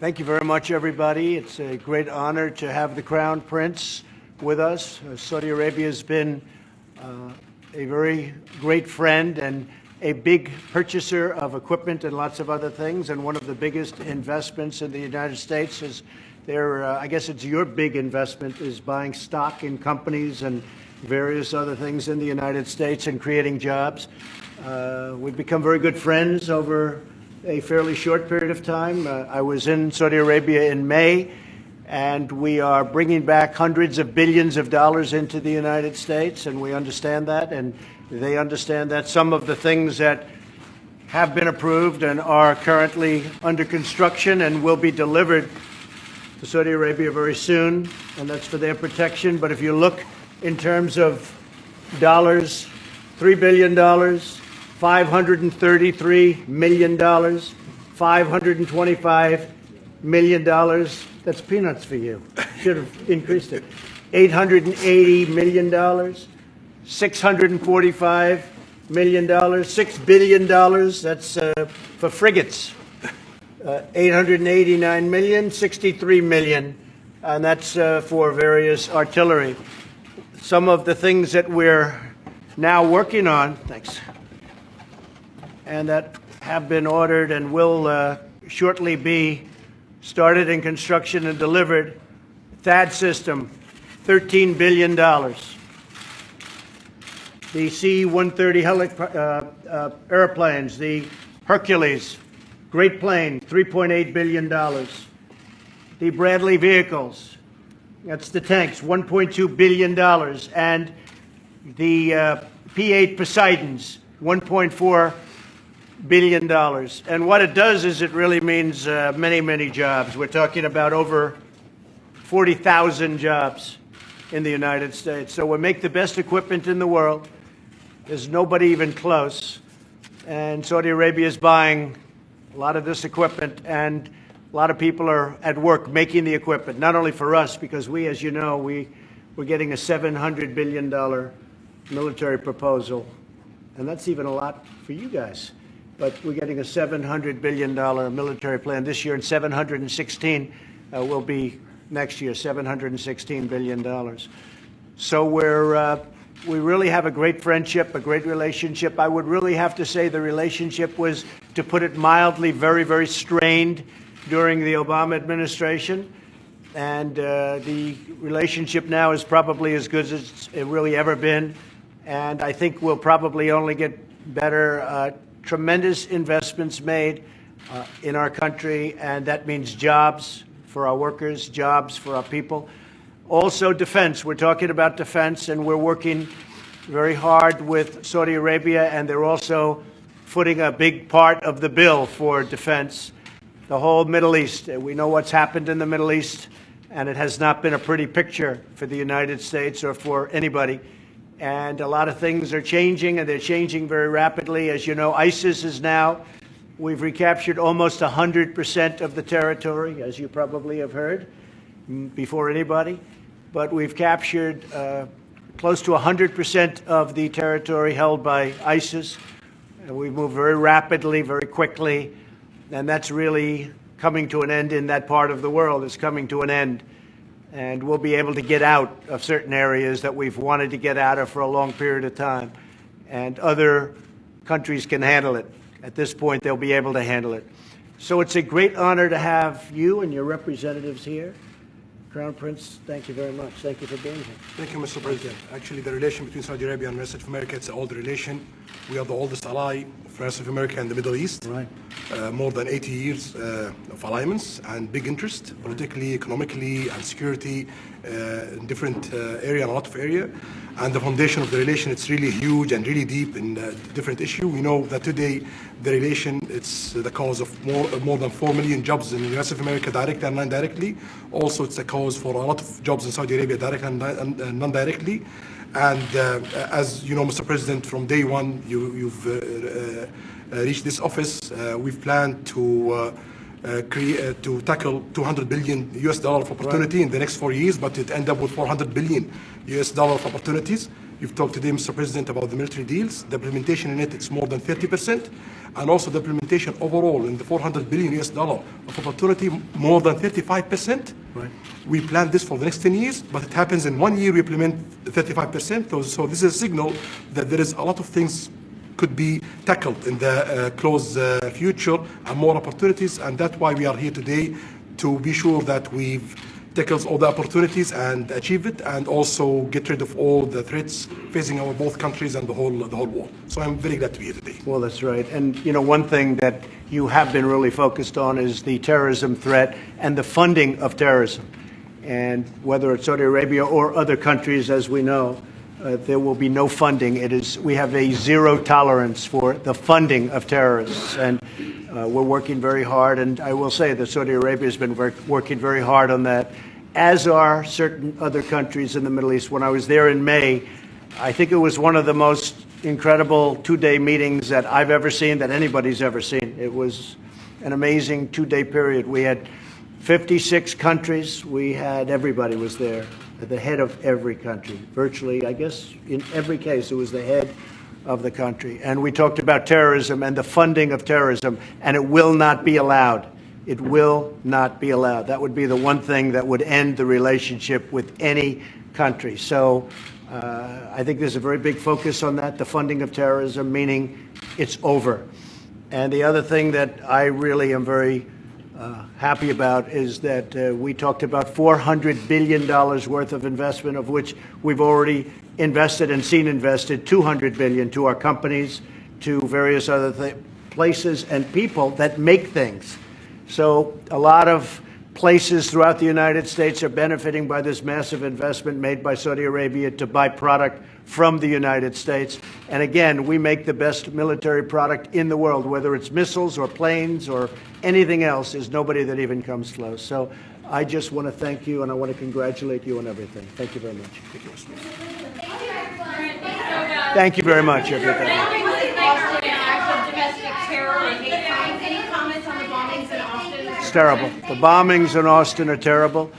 Thank you very much, everybody. It's a great honor to have the Crown Prince with us. Saudi Arabia has been a very great friend and a big purchaser of equipment and lots of other things. And one of the biggest investments in the United States is I guess it's your big investment, is buying stock in companies and various other things in the United States and creating jobs. We've become very good friends over a fairly short period of time. I was in Saudi Arabia in May, and we are bringing back hundreds of billions of dollars into the United States, and we understand that, and they understand that. Some of the things that have been approved and are currently under construction and will be delivered to Saudi Arabia very soon, and that's for their protection. But if you look in terms of dollars, $3 billion, $533 million, $525 million. That's peanuts for you. Should have increased it. $880 million, $645 million, $6 billion. That's for frigates. 889 million, 63 million, and that's for various artillery. Some of the things that we're now working on, thanks, and that have been ordered and will shortly be started in construction and delivered. THAAD system, $13 billion. The C-130 airplanes, the Hercules, great plane, $3.8 billion. The Bradley vehicles, that's the tanks, $1.2 billion. And the P-8 Poseidons, $1.4 billion. And what it does is it really means many, many jobs. We're talking about over 40,000 jobs in the United States. So we make the best equipment in the world. There's nobody even close. And Saudi Arabia is buying a lot of this equipment, and a lot of people are at work making the equipment, not only for us, because we, as you know, we're getting a $700 billion military proposal. And that's even a lot for you guys. But we're getting a $700 billion military plan this year, and 716 will be next year, $716 billion. So we really have a great friendship, a great relationship. I would really have to say the relationship was, to put it mildly, very, very strained during the Obama administration. And the relationship now is probably as good as it's really ever been. And I think we'll probably only get better. Tremendous investments made in our country, and that means jobs for our workers, jobs for our people. Also defense. We're talking about defense, and we're working very hard with Saudi Arabia, and they're also footing a big part of the bill for defense. The whole Middle East. We know what's happened in the Middle East, and it has not been a pretty picture for the United States or for anybody. And a lot of things are changing, and they're changing very rapidly. As you know, ISIS is now, we've recaptured almost 100% of the territory, as you probably have heard, before anybody. But we've captured close to 100% of the territory held by ISIS. And we've moved very rapidly, very quickly, and that's really coming to an end in that part of the world. It's coming to an end. And we'll be able to get out of certain areas that we've wanted to get out of for a long period of time. And other countries can handle it. At this point, they'll be able to handle it. So it's a great honor to have you and your representatives here. Crown Prince, thank you very much. Thank you for being here. Thank you, Mr. President. Actually, the relation between Saudi Arabia and the rest of America, it's an old relation. We are the oldest ally for the rest of America and the Middle East. Right. More than 80 years of alliance and big interest, politically, economically, and security in different area, and a lot of area. And the foundation of the relation, it's really huge and really deep in different issue. We know that today the relation, it's the cause of more than 4 million jobs in the US of America, directly and non-directly. Also, it's a cause for a lot of jobs in Saudi Arabia, directly and non-directly. And as you know, Mr. President, from day one, you've reached this office. We've planned to tackle $200 billion US of opportunity in the next 4 years, but it end up with $400 billion US of opportunities. You've talked today, Mr. President, about the military deals. The implementation in it, it's more than 30%. And also the implementation overall in the $400 billion of opportunity, more than 35%. Right. We planned this for the next 10 years, but it happens in 1 year we implement 35%. So this is a signal that there is a lot of things could be tackled in the close future and more opportunities. And that's why we are here today, to be sure that we've tackles all the opportunities and achieve it, and also get rid of all the threats facing our both countries and the whole world. So I'm very glad to be here today. Well, that's right. And, you know, one thing that you have been really focused on is the terrorism threat and the funding of terrorism. And whether it's Saudi Arabia or other countries, as we know, there will be no funding. We have a zero tolerance for the funding of terrorists. And we're working very hard, and I will say that Saudi Arabia has been working very hard on that, as are certain other countries in the Middle East. When I was there in May, I think it was one of the most incredible two-day meetings that I've ever seen, that anybody's ever seen. It was an amazing two-day period. We had 56 countries. We had, everybody was there, the head of every country. Virtually, I guess, in every case, it was the head of the country. And we talked about terrorism and the funding of terrorism, and it will not be allowed. It will not be allowed. That would be the one thing that would end the relationship with any country. So I think there's a very big focus on that, the funding of terrorism, meaning it's over. And the other thing that I really am very happy about is that we talked about $400 billion worth of investment, of which we've already invested and seen invested $200 billion to our companies, to various other places and people that make things. So a lot of places throughout the United States are benefiting by this massive investment made by Saudi Arabia to buy product from the United States. And again, we make the best military product in the world, whether it's missiles or planes or anything else. There's nobody that even comes close. So I just want to thank you, and I want to congratulate you on everything. Thank you very much. Thank you very much, everybody. It's terrible. The bombings in Austin are terrible.